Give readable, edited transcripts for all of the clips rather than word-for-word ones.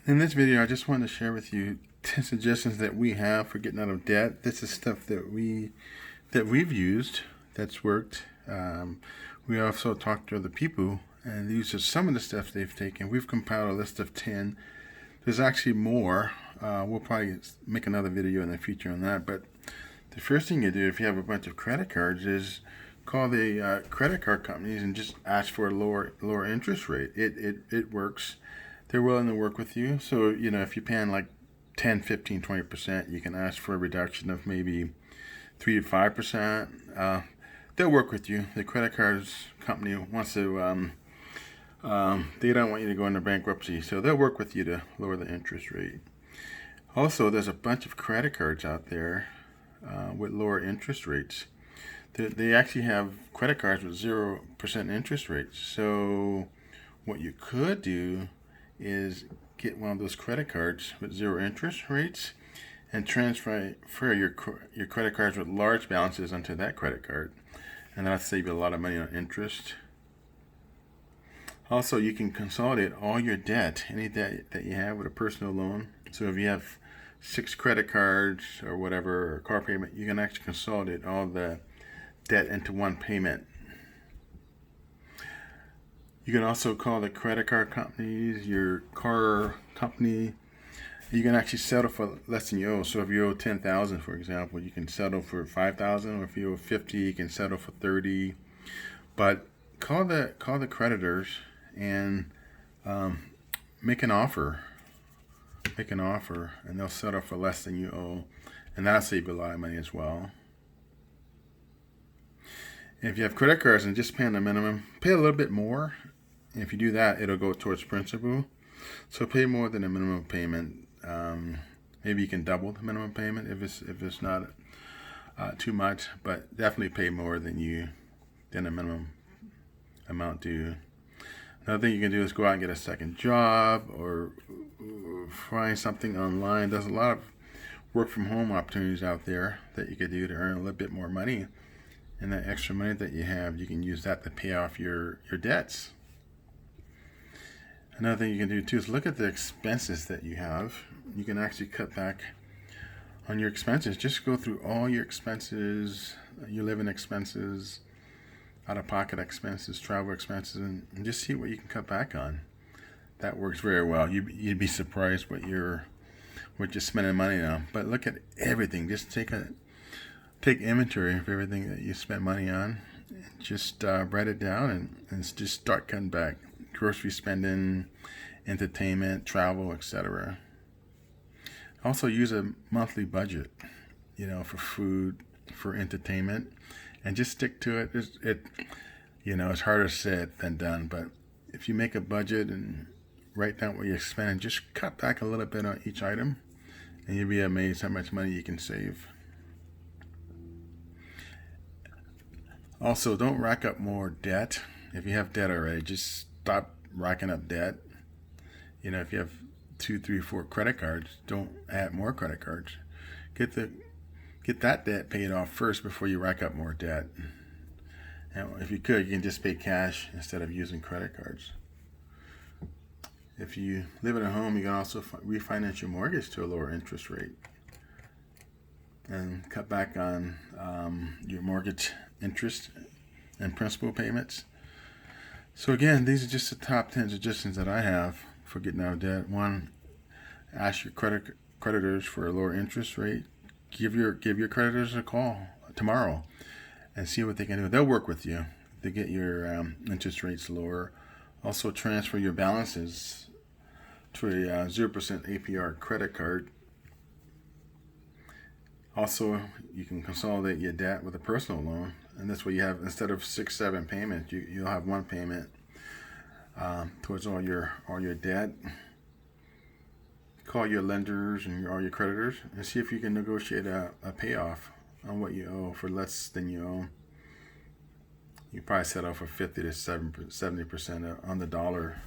In this video, I just wanted to share with you 10 suggestions that we have for getting out of debt. This is stuff that we've used that's worked. We also talked to other people, and these are some of the steps they've taken. We've compiled a list of 10. There's actually more. We'll probably make another video in the future on that. But the first thing you do if you have a bunch of credit cards is call the credit card companies and just ask for a lower interest rate. It works. They're willing to work with you. So, if you're paying like 10, 15, 20%, you can ask for a reduction of maybe 3 to 5%. They'll work with you. The credit cards company wants to, they don't want you to go into bankruptcy. So they'll work with you to lower the interest rate. Also, there's a bunch of credit cards out there with lower interest rates. They actually have credit cards with 0% interest rates. So what you could do is get one of those credit cards with 0 interest rates and transfer your credit cards with large balances onto that credit card, and that'll save you a lot of money on interest. Also, you can consolidate all your debt, any debt that you have with a personal loan. So if you have 6 credit cards or whatever, or car payment, you can actually consolidate all the debt into one payment. You can also call the credit card companies, your car company. You can actually settle for less than you owe. So if you owe $10,000, for example, you can settle for $5,000. Or if you owe $50,000, you can settle for $30,000. But call the creditors and make an offer. And they'll settle for less than you owe, and that'll save you a lot of money as well. If you have credit cards and just paying the minimum, pay a little bit more. And if you do that, it'll go towards principal. So pay more than the minimum payment. Maybe you can double the minimum payment if it's not too much, but definitely pay more than the minimum amount due. Another thing you can do is go out and get a second job or find something online. There's a lot of work from home opportunities out there that you could do to earn a little bit more money. And that extra money that you have, you can use that to pay off your debts. Another thing you can do too is look at the expenses that you have. You can actually cut back on your expenses. Just go through all your expenses, your living expenses, out-of-pocket expenses, travel expenses, and just see what you can cut back on. That works very well. You'd be surprised what you're spending money on. But look at everything. Just take inventory of everything that you spend money on. Just write it down and just start cutting back. Grocery spending, entertainment, travel, etc. Also use a monthly budget, for food, for entertainment, and just stick to it. It's harder said than done, but if you make a budget and write down what you're spending, just cut back a little bit on each item, and you'll be amazed how much money you can save. Also, don't rack up more debt. If you have debt already, just stop racking up debt. If you have 2, 3, 4 credit cards, don't add more credit cards. Get that debt paid off first before you rack up more debt. And if you could, you can just pay cash instead of using credit cards. If you live in a home, you can also refinance your mortgage to a lower interest rate and cut back on your mortgage interest and principal payments. So again, these are just the top 10 suggestions that I have for getting out of debt. 1, ask your creditors for a lower interest rate. Give your creditors a call tomorrow and see what they can do. They'll work with you to get your interest rates lower. Also, transfer your balances to a 0% APR credit card. Also, you can consolidate your debt with a personal loan, and this way you have, instead of 6, 7 payments, you'll have one payment towards all your debt. Call your lenders and all your creditors and see if you can negotiate a payoff on what you owe for less than you owe. You probably settle for 50 to 70% on the dollar.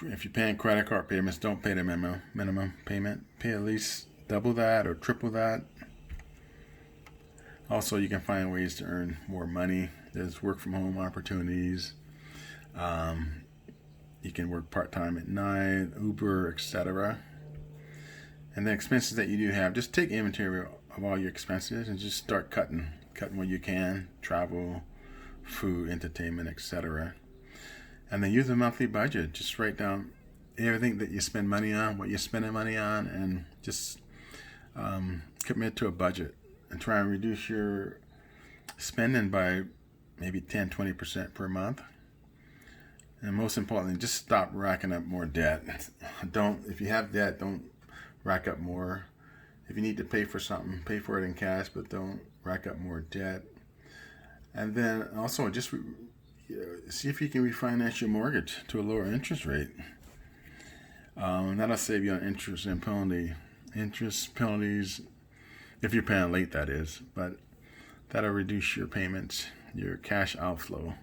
If you're paying credit card payments, don't pay the minimum payment. Pay at least double that or triple that. Also, you can find ways to earn more money. There's work from home opportunities. You can work part-time at night, Uber, etc. And the expenses that you do have, just take inventory of all your expenses and just start cutting what you can, travel, food, entertainment, etc. And then use a monthly budget. Just write down everything that you spend money on, what you're spending money on, and just commit to a budget and try and reduce your spending by maybe 10-20% per month. And most importantly, just stop racking up more debt. If you have debt, don't rack up more. If you need to pay for something, pay for it in cash, but don't rack up more debt. And then also just see if you can refinance your mortgage to a lower interest rate. That'll save you on interest and penalties, if you're paying late, that is. But that'll reduce your payments, your cash outflow.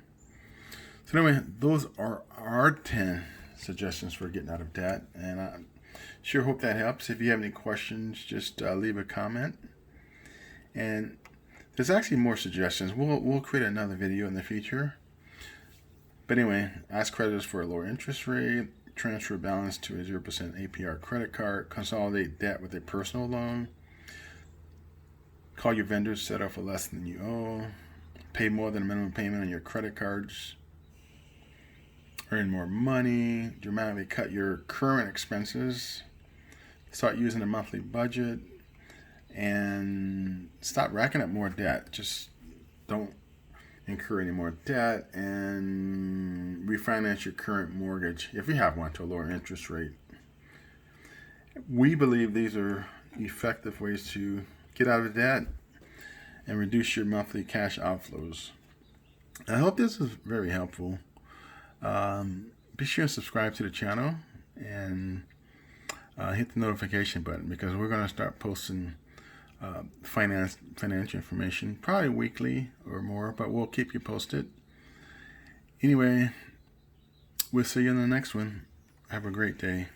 So anyway, those are our 10 suggestions for getting out of debt, and I sure hope that helps. If you have any questions, just leave a comment. And there's actually more suggestions. We'll create another video in the future. But anyway, ask creditors for a lower interest rate, transfer balance to a 0% APR credit card, consolidate debt with a personal loan, call your vendors, settle for less than you owe, pay more than a minimum payment on your credit cards, earn more money, dramatically cut your current expenses, start using a monthly budget, and stop racking up more debt. Just don't incur any more debt, and refinance your current mortgage, if you have one, to a lower interest rate. We believe these are effective ways to get out of debt and reduce your monthly cash outflows. I hope this is very helpful. Be sure to subscribe to the channel and hit the notification button, because we're going to start posting financial information probably weekly or more, but we'll keep you posted. Anyway, we'll see you in the next one. Have a great day.